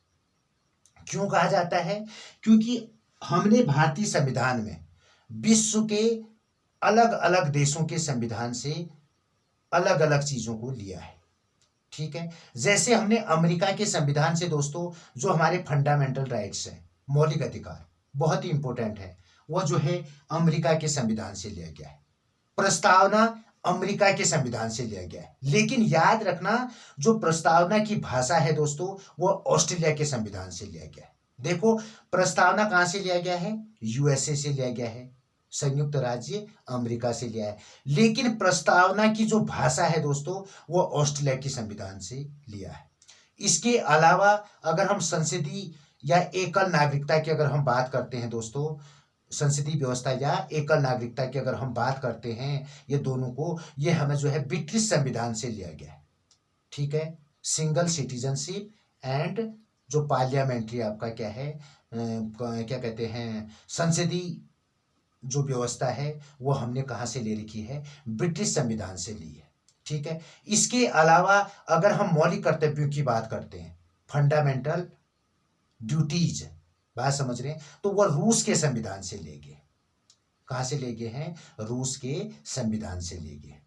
क्यों कहा जाता है? क्योंकि हमने भारतीय संविधान में विश्व के अलग अलग देशों के संविधान से अलग अलग चीजों को लिया है। ठीक है। जैसे हमने अमेरिका के संविधान से दोस्तों, जो हमारे फंडामेंटल राइट्स हैं, मौलिक अधिकार, बहुत ही इंपॉर्टेंट है, वो जो है अमेरिका के संविधान से लिया गया है। प्रस्तावना अमेरिका के संविधान से लिया गया है। लेकिन याद रखना, जो प्रस्तावना की भाषा है दोस्तों, वो ऑस्ट्रेलिया के संविधान से लिया गया है। देखो, प्रस्तावना कहां से लिया गया है? यूएसए से लिया गया है, संयुक्त राज्य अमेरिका से लिया है। लेकिन प्रस्तावना की जो भाषा है दोस्तों, वो ऑस्ट्रेलिया के संविधान से लिया है। इसके अलावा अगर हम संसदीय या एकल नागरिकता की अगर हम बात करते हैं दोस्तों, संसदीय व्यवस्था या एकल नागरिकता की अगर हम बात करते हैं, ये दोनों को, ये हमें जो है ब्रिटिश संविधान से लिया गया है। ठीक है। सिंगल सिटीजनशिप एंड जो पार्लियामेंट्री आपका क्या है, क्या कहते हैं, संसदीय जो व्यवस्था है, वो हमने कहां से ले रखी है? ब्रिटिश संविधान से ली है। ठीक है। इसके अलावा अगर हम मौलिक कर्तव्यों की बात करते हैं, फंडामेंटल ड्यूटीज, बात समझ रहे हैं, तो वह रूस के संविधान से ले गए। कहां से ले गए हैं? रूस के संविधान से ले गए।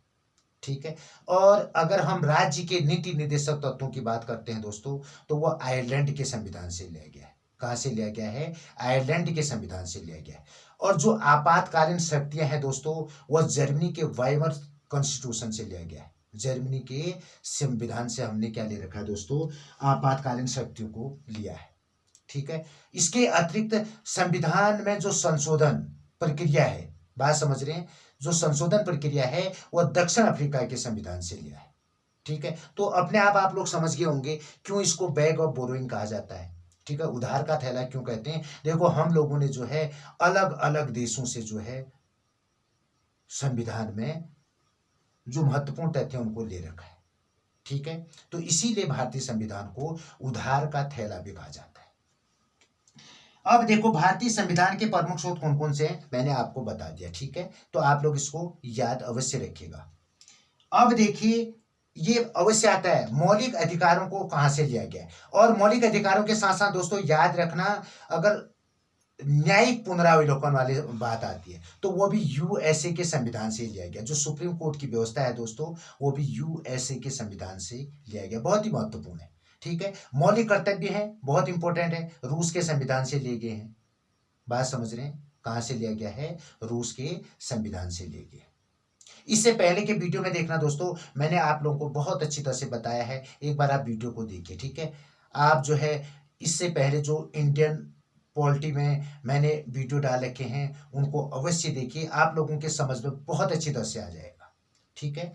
ठीक है। और अगर हम राज्य के नीति निर्देशक तत्वों की बात करते हैं दोस्तों, तो वह आयरलैंड के संविधान से लिया गया है। कहां से लिया गया है? आयरलैंड के संविधान से लिया गया है। और जो आपातकालीन शक्तियां हैं दोस्तों, वह जर्मनी के वाइमर कॉन्स्टिट्यूशन से लिया गया है। जर्मनी के संविधान से हमने क्या ले रखा है दोस्तों? आपातकालीन शक्तियों को लिया है। ठीक है। इसके अतिरिक्त संविधान में जो संशोधन प्रक्रिया है, बात समझ रहे हैं, जो संशोधन प्रक्रिया है, वह दक्षिण अफ्रीका के संविधान से लिया है। ठीक है। तो अपने आप लोग समझ गए होंगे क्यों इसको बैग ऑफ बोरोइंग कहा जाता है। ठीक है। उधार का थैला क्यों कहते हैं? देखो, हम लोगों ने जो है अलग अलग देशों से जो है संविधान में जो महत्वपूर्ण तथ्य उनको ले रखा है। ठीक है। तो इसीलिए भारतीय संविधान को उधार का थैला भी कहा जाता है। अब देखो, भारतीय संविधान के प्रमुख स्रोत कौन कौन से हैं, मैंने आपको बता दिया। ठीक है। तो आप लोग इसको याद अवश्य रखिएगा। अब देखिए, ये अवश्य आता है मौलिक अधिकारों को कहां से लिया गया है। और मौलिक अधिकारों के साथ साथ दोस्तों याद रखना, अगर न्यायिक पुनरावलोकन वाली बात आती है, तो वो भी यूएसए के संविधान से लिया गया। जो सुप्रीम कोर्ट की व्यवस्था है दोस्तों, वो भी यूएसए के संविधान से लिया गया। बहुत ही महत्वपूर्ण है। ठीक है। मौलिक कर्तव्य है, बहुत इंपॉर्टेंट है, रूस के संविधान से लिए गए हैं। बात समझ रहे हैं? कहां से लिया गया है? रूस के संविधान से लिए गए। इससे पहले के वीडियो में देखना दोस्तों, मैंने आप लोगों को बहुत अच्छी तरह से बताया है, एक बार आप वीडियो को देखिए। ठीक है। आप जो है इससे पहले जो इंडियन पॉलिटी में मैंने वीडियो डाल रखे हैं, उनको अवश्य देखिए, आप लोगों के समझ में बहुत अच्छी तरह से आ जाएगा। ठीक है।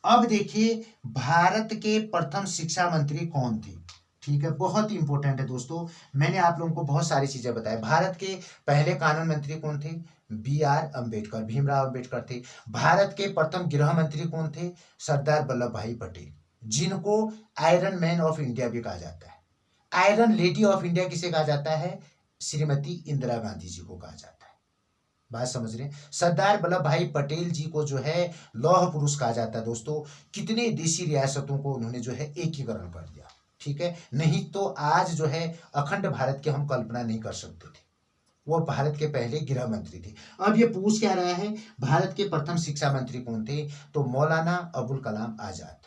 अब देखिए भारत के प्रथम शिक्षा मंत्री कौन थे। ठीक है, बहुत ही इंपॉर्टेंट है दोस्तों। मैंने आप लोगों को बहुत सारी चीजें बताई। भारत के पहले कानून मंत्री कौन थे? B.R. अम्बेडकर, भीमराव अम्बेडकर थे। भारत के प्रथम गृह मंत्री कौन थे? सरदार वल्लभ भाई पटेल, जिनको आयरन मैन ऑफ इंडिया भी कहा जाता है। आयरन लेडी ऑफ इंडिया किसे कहा जाता है? श्रीमती इंदिरा गांधी जी को कहा जाता है। बात समझ रहे हैं? सरदार वल्लभ भाई पटेल जी को जो है लौह पुरुष कहा जाता है दोस्तों। कितने देशी रियासतों को उन्होंने जो है एकीकरण कर दिया। ठीक है, नहीं तो आज जो है अखंड भारत की हम कल्पना नहीं कर सकते थे। वो भारत के पहले गृह मंत्री थे। अब ये पूछ क्या रहा है, भारत के प्रथम शिक्षा मंत्री कौन थे? तो मौलाना अबुल कलाम आजाद।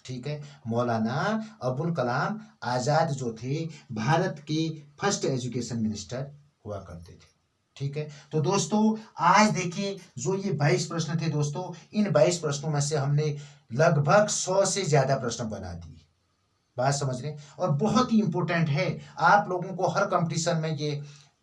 ठीक है, मौलाना अबुल कलाम आजाद जो थे भारत के फर्स्ट एजुकेशन मिनिस्टर हुआ करते थे। ठीक है, तो दोस्तों आज देखिए जो ये 22 प्रश्न थे दोस्तों, इन 22 प्रश्नों में से हमने लगभग 100 से ज्यादा प्रश्न बना दिए। बात समझ रहे हैं? और बहुत ही इंपॉर्टेंट है, आप लोगों को हर कंपटीशन में ये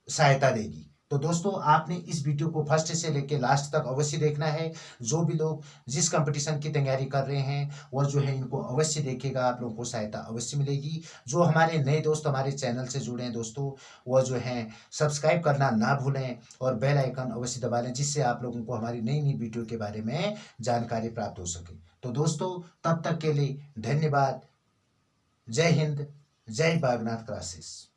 सहायता देगी। तो दोस्तों आपने इस वीडियो को फर्स्ट से लेके लास्ट तक अवश्य देखना है। जो भी लोग जिस कंपटीशन की तैयारी कर रहे हैं वो जो है इनको अवश्य देखेगा, आप लोगों को सहायता अवश्य मिलेगी। जो हमारे नए दोस्त हमारे चैनल से जुड़े हैं दोस्तों, वो जो है सब्सक्राइब करना ना भूलें और बेल आइकन अवश्य दबा लें, जिससे आप लोगों को हमारी नई नई वीडियो के बारे में जानकारी प्राप्त हो सके। तो दोस्तों तब तक के लिए धन्यवाद। जय हिंद, जय बागनाथ क्लासेस।